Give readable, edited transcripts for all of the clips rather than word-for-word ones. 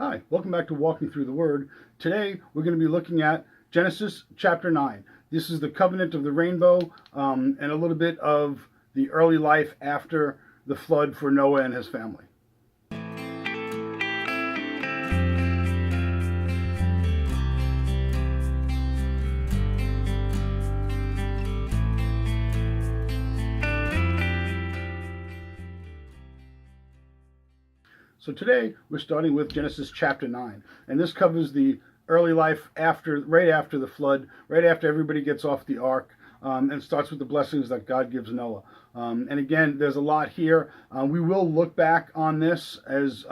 Hi, welcome back to Walking Through the Word. Today we're going to be looking at Genesis chapter 9. This is the covenant of the rainbow and a little bit of the early life after the flood for Noah and his family. So today we're starting with Genesis chapter 9, and this covers the early life right after the flood, right after everybody gets off the ark, and starts with the blessings that God gives Noah. And again, there's a lot here. We will look back on this as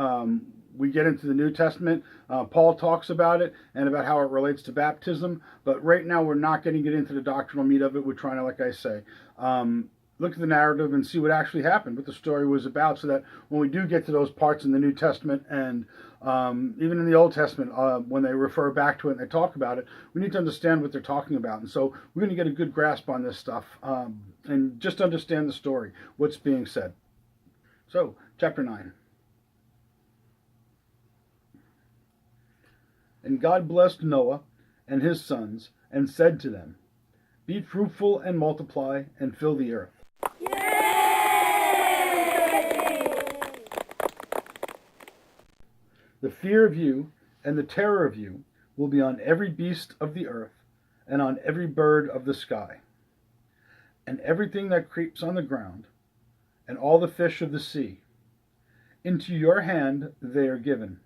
we get into the New Testament. Paul talks about it and about how it relates to baptism, but right now we're not getting into the doctrinal meat of it. We're trying to, like I say, look at the narrative and see what actually happened, what the story was about, so that when we do get to those parts in the New Testament and even in the Old Testament, when they refer back to it and they talk about it, we need to understand what they're talking about. And so we're going to get a good grasp on this stuff and just understand the story, what's being said. So, chapter 9. And God blessed Noah and his sons and said to them, "Be fruitful and multiply and fill the earth." The fear of you and the terror of you will be on every beast of the earth and on every bird of the sky, and everything that creeps on the ground, and all the fish of the sea. Into your hand they are given.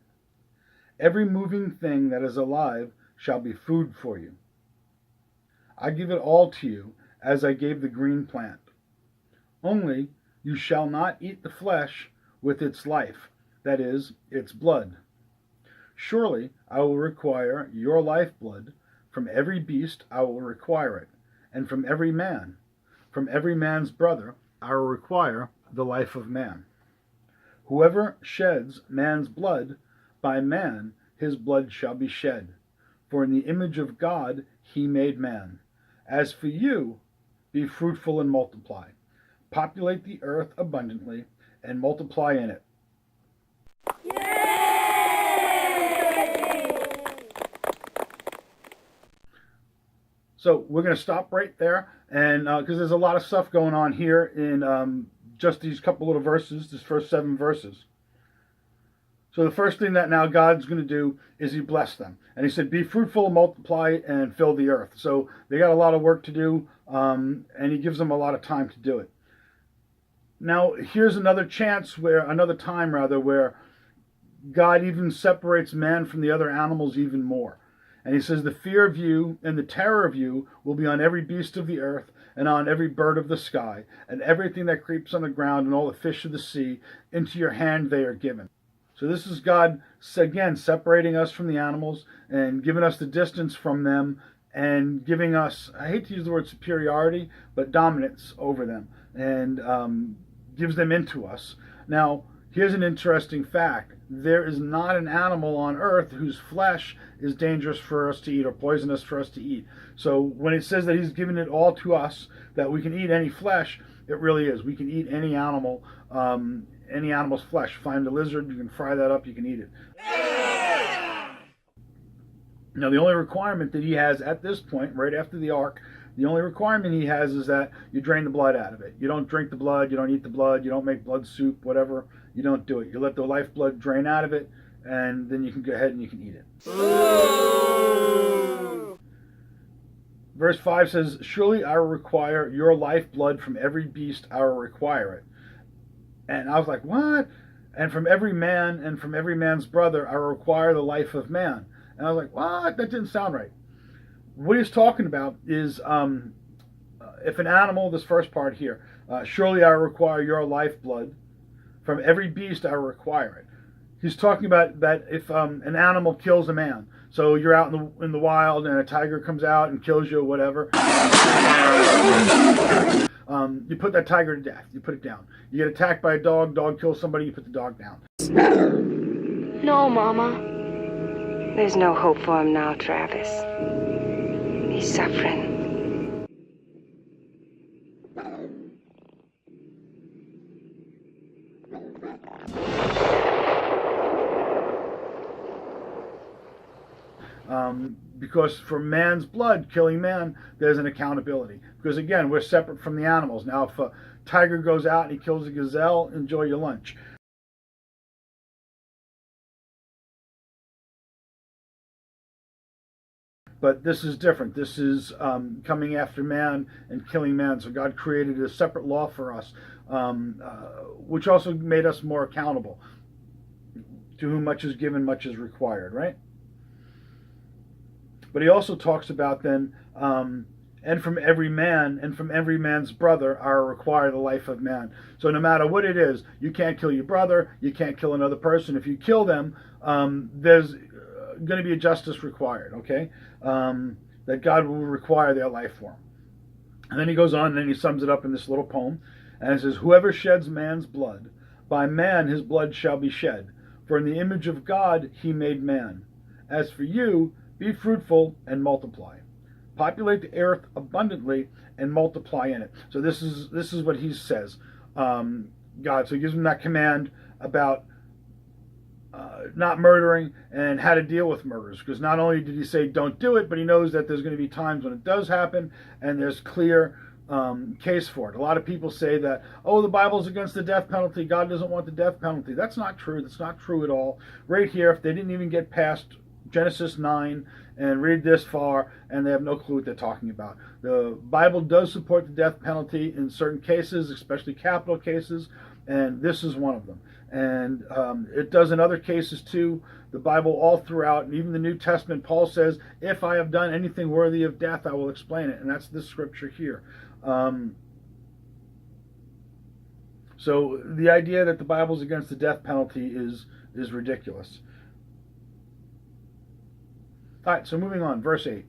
Every moving thing that is alive shall be food for you. I give it all to you as I gave the green plant. Only you shall not eat the flesh with its life, that is, its blood. Surely I will require your lifeblood. From every beast I will require it, and from every man's brother I will require the life of man. Whoever sheds man's blood, by man his blood shall be shed. For in the image of God he made man. As for you, be fruitful and multiply. Populate the earth abundantly and multiply in it. So we're going to stop right there, and because there's a lot of stuff going on here in just these couple little verses, these first 7 verses. So the first thing that now God's going to do is he blessed them. And he said, be fruitful, multiply, and fill the earth. So they got a lot of work to do, and he gives them a lot of time to do it. Now, here's another time where God even separates man from the other animals even more. And he says, the fear of you and the terror of you will be on every beast of the earth and on every bird of the sky, and everything that creeps on the ground and all the fish of the sea. Into your hand they are given. So this is God, again, separating us from the animals and giving us the distance from them and giving us, I hate to use the word superiority, but dominance over them, and gives them into us. Now, here's an interesting fact. There is not an animal on earth whose flesh is dangerous for us to eat or poisonous for us to eat. So when it says that he's given it all to us, that we can eat any flesh, it really is. We can eat any animal, any animal's flesh. Find a lizard, you can fry that up, you can eat it. Now, the only requirement that he has at this point, right after the ark, the only requirement he has is that you drain the blood out of it. You don't drink the blood, you don't eat the blood, you don't make blood soup, whatever. You don't do it. You let the lifeblood drain out of it, and then you can go ahead and you can eat it. Ooh. Verse 5 says, surely I will require your lifeblood. From every beast I will require it. And I was like, what? And from every man and from every man's brother I will require the life of man. And I was like, what? That didn't sound right. What he's talking about is if an animal, this first part here, surely I require your lifeblood. From every beast I require it. He's talking about that if an animal kills a man. So you're out in the wild and a tiger comes out and kills you or whatever. You put that tiger to death. You put it down. You get attacked by a dog. Dog kills somebody. You put the dog down. No, Mama. There's no hope for him now, Travis. He's suffering. Because for man's blood, killing man, there's an accountability. Because again, we're separate from the animals. Now, if a tiger goes out and he kills a gazelle, enjoy your lunch. But this is different. This is coming after man and killing man. So God created a separate law for us, which also made us more accountable. To whom much is given, much is required, right? But he also talks about then, and from every man and from every man's brother are required the life of man. So no matter what it is, you can't kill your brother, you can't kill another person. If you kill them, there's going to be a justice required, okay? That God will require their life for. And then he goes on and then he sums it up in this little poem. And it says, whoever sheds man's blood, by man his blood shall be shed. For in the image of God he made man. As for you, be fruitful and multiply. Populate the earth abundantly and multiply in it. So this is what he says, God. So he gives him that command about not murdering and how to deal with murders. Because not only did he say don't do it, but he knows that there's going to be times when it does happen and there's clear case for it. A lot of people say that, oh, the Bible's against the death penalty. God doesn't want the death penalty. That's not true. That's not true at all. Right here, if they didn't even get past Genesis 9 and read this far, and they have no clue what they're talking about. The Bible does support the death penalty in certain cases, especially capital cases, and this is one of them. And it does in other cases too. The Bible all throughout, and even the New Testament, Paul says, if I have done anything worthy of death, I will explain it. And that's this scripture here. So the idea that the Bible's against the death penalty is ridiculous. All right, so moving on, verse 8.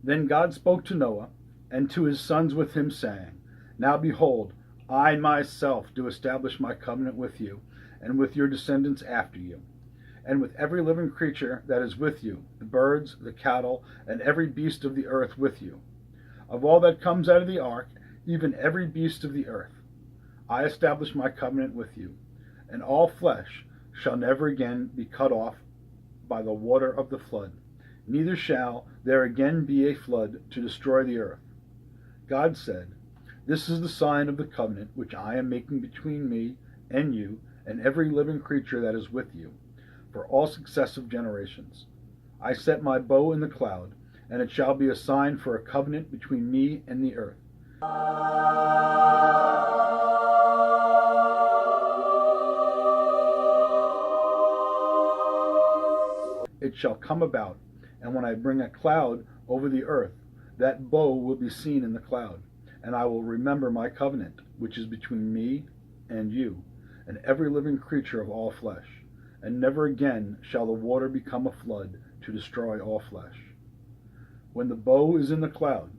Then God spoke to Noah and to his sons with him, saying, now behold, I myself do establish my covenant with you, and with your descendants after you, and with every living creature that is with you, the birds, the cattle, and every beast of the earth with you. Of all that comes out of the ark, even every beast of the earth, I establish my covenant with you, and all flesh shall never again be cut off by the water of the flood, neither shall there again be a flood to destroy the earth. God said, this is the sign of the covenant which I am making between me and you and every living creature that is with you, for all successive generations. I set my bow in the cloud, and it shall be a sign for a covenant between me and the earth. It shall come about, and when I bring a cloud over the earth, that bow will be seen in the cloud, and I will remember my covenant, which is between me and you, and every living creature of all flesh, and never again shall the water become a flood to destroy all flesh. When the bow is in the cloud,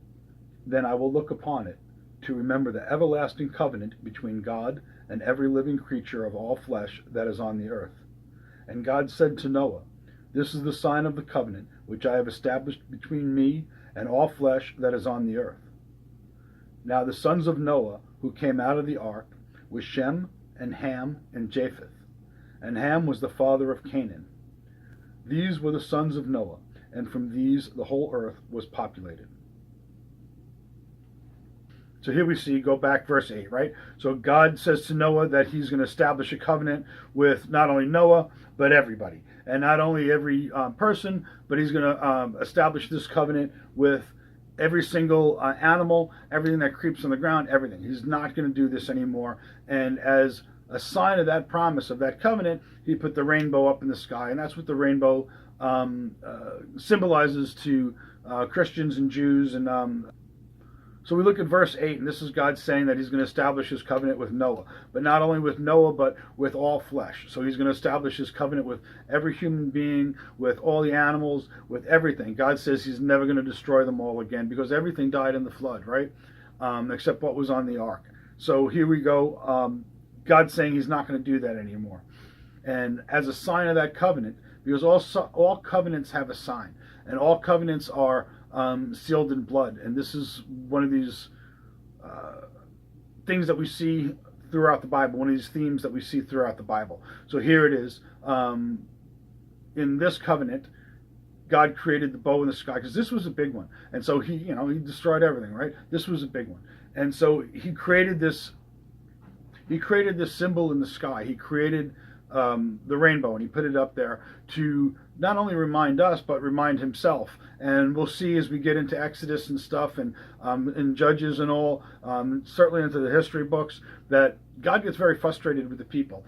then I will look upon it, to remember the everlasting covenant between God and every living creature of all flesh that is on the earth. And God said to Noah, this is the sign of the covenant which I have established between me and all flesh that is on the earth. Now the sons of Noah who came out of the ark were Shem and Ham and Japheth. And Ham was the father of Canaan. These were the sons of Noah, and from these the whole earth was populated. So here we see, go back verse 8, right? So God says to Noah that he's going to establish a covenant with not only Noah, but everybody. And not only every person, but he's going to establish this covenant with every single animal, everything that creeps on the ground, everything. He's not going to do this anymore. And as a sign of that promise, of that covenant, he put the rainbow up in the sky. And that's what the rainbow symbolizes to Christians and Jews. And so we look at verse 8, and this is God saying that he's going to establish his covenant with Noah. But not only with Noah, but with all flesh. So he's going to establish his covenant with every human being, with all the animals, with everything. God says he's never going to destroy them all again, because everything died in the flood, right? Except what was on the ark. So here we go. God's saying he's not going to do that anymore. And as a sign of that covenant, because all covenants have a sign, and all covenants are sealed in blood. And this is one of these things that we see throughout the Bible, one of these themes that we see throughout the Bible. So here it is. in this covenant, God created the bow in the sky, because this was a big one. And so he destroyed everything, right? This was a big one. And so he created this symbol in the sky. He created the rainbow, and he put it up there to not only remind us, but remind himself. And we'll see as we get into Exodus and stuff, and Judges and all, certainly into the history books, that God gets very frustrated with the people.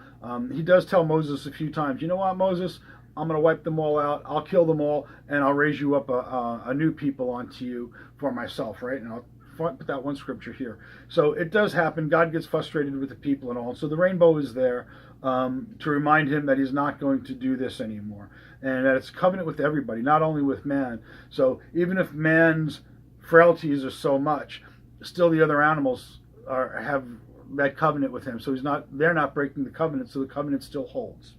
He does tell Moses a few times, you know what, Moses, I'm going to wipe them all out. I'll kill them all, and I'll raise you up a new people onto you for myself, right? And I'll put that one scripture here. So it does happen. God gets frustrated with the people and all. So the rainbow is there to remind him that he's not going to do this anymore, and that it's a covenant with everybody, not only with man. So even if man's frailties are so much, still the other animals have that covenant with him. So they're not breaking the covenant. So the covenant still holds.